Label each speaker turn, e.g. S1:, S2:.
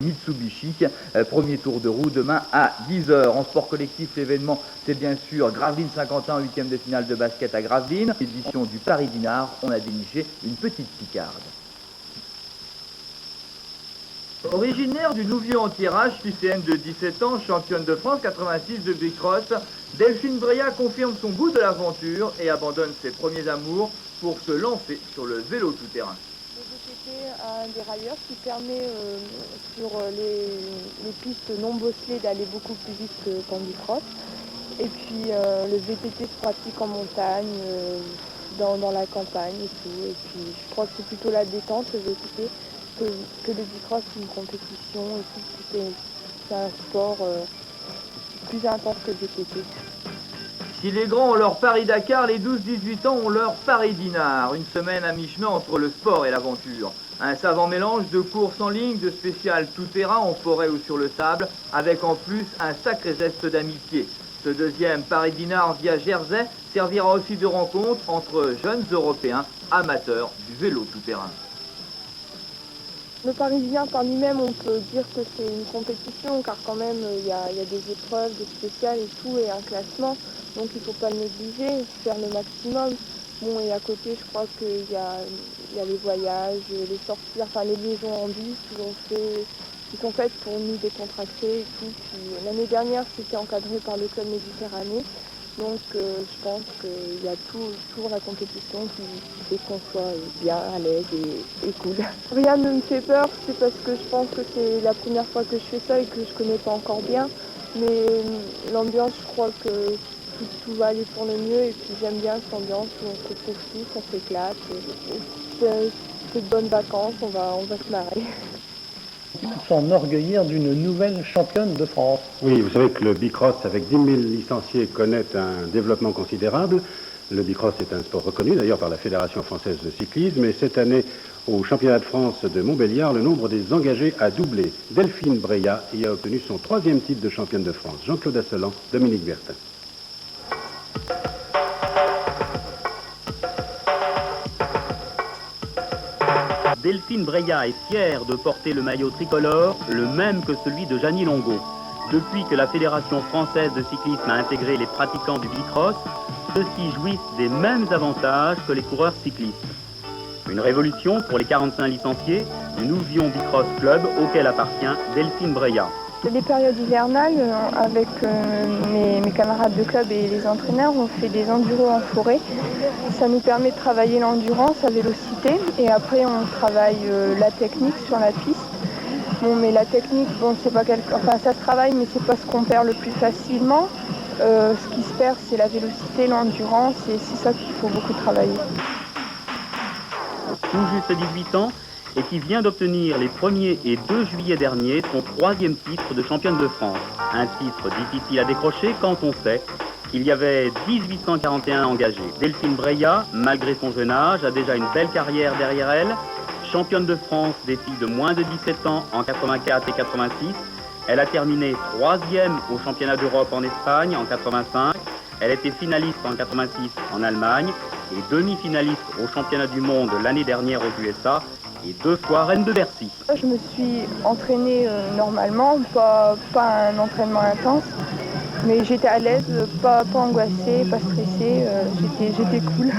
S1: Mitsubishi, premier tour de roue demain à 10 h. En sport collectif, l'événement c'est bien sûr Gravelines Saint-Quentin, 8e de finale de basket à Gravelines. Édition du Paris-Dinard, on a déniché une petite picarde. Originaire du Nouvion-en-Tirage, lycéenne de 17 ans, championne de France 86 de bicross, Delphine Breillat confirme son goût de l'aventure et abandonne ses premiers amours pour se lancer sur le vélo tout-terrain.
S2: Le VTT a un dérailleur qui permet sur les pistes non bosselées d'aller beaucoup plus vite qu'en bicross. Et puis le VTT se pratique en montagne, dans la campagne et tout. Et puis je crois que c'est plutôt la détente le VTT que le bicross, c'est une compétition et tout. C'est un sport plus intense que le VTT.
S1: Si les grands ont leur Paris-Dakar, les 12-18 ans ont leur Paris-Dinard. Une semaine à mi-chemin entre le sport et l'aventure. Un savant mélange de courses en ligne, de spécial tout-terrain en forêt ou sur le sable, avec en plus un sacré geste d'amitié. Ce deuxième Paris-Dinard via Jersey servira aussi de rencontre entre jeunes Européens amateurs du vélo tout-terrain.
S2: Le Parisien par lui-même, on peut dire que c'est une compétition, car quand même il y a des épreuves, des spéciales et tout, et un classement. Donc il ne faut pas le négliger, faire le maximum. Bon, et à côté, je crois qu'il y a les voyages, les sorties, enfin les liaisons en bus qui sont faites pour nous décontracter et tout. L'année dernière, c'était encadré par le Club Méditerranée. Donc je pense qu'il y a tout pour la compétition qui fait qu'on soit bien à l'aise et cool. Rien ne me fait peur, c'est parce que je pense que c'est la première fois que je fais ça et que je connais pas encore bien. Mais l'ambiance, je crois que tout va aller pour le mieux, et puis j'aime bien cette ambiance où on se retrouve tous, on s'éclate. C'est de bonnes vacances, on va se marrer.
S3: S'enorgueillir d'une nouvelle championne de France.
S4: Oui, vous savez que le bicross, avec 10 000 licenciés, connaît un développement considérable. Le bicross est un sport reconnu d'ailleurs par la Fédération française de cyclisme, et cette année, au championnat de France de Montbéliard, le nombre des engagés a doublé. Delphine Breillat y a obtenu son 3e titre de championne de France. Jean-Claude Asselan, Dominique Bertin.
S5: Delphine Breillat est fière de porter le maillot tricolore, le même que celui de Jeannie Longo. Depuis que la Fédération française de cyclisme a intégré les pratiquants du bicross, ceux-ci jouissent des mêmes avantages que les coureurs cyclistes. Une révolution pour les 45 licenciés du Nouvion Bicross Club auquel appartient Delphine Breillat.
S2: Les périodes hivernales, avec mes camarades de club et les entraîneurs, on fait des enduros en forêt. Ça nous permet de travailler l'endurance, la vélocité, et après on travaille la technique sur la piste. Bon, mais la technique, bon, c'est pas enfin ça se travaille, mais c'est pas ce qu'on perd le plus facilement. Ce qui se perd, c'est la vélocité, l'endurance, et c'est ça qu'il faut beaucoup travailler.
S5: Tout juste 18 ans, et qui vient d'obtenir les 1er et 2 juillet dernier son 3e titre de championne de France. Un titre difficile à décrocher quand on sait qu'il y avait 1841 engagés. Delphine Breillat, malgré son jeune âge, a déjà une belle carrière derrière elle. Championne de France des filles de moins de 17 ans en 84 et 86. Elle a terminé 3e au championnat d'Europe en Espagne en 85. Elle était finaliste en 86 en Allemagne et demi-finaliste au championnat du monde l'année dernière aux USA. Et 2 fois reine de Bercy.
S2: Je me suis entraînée normalement, pas un entraînement intense, mais j'étais à l'aise, pas angoissée, pas stressée, j'étais cool.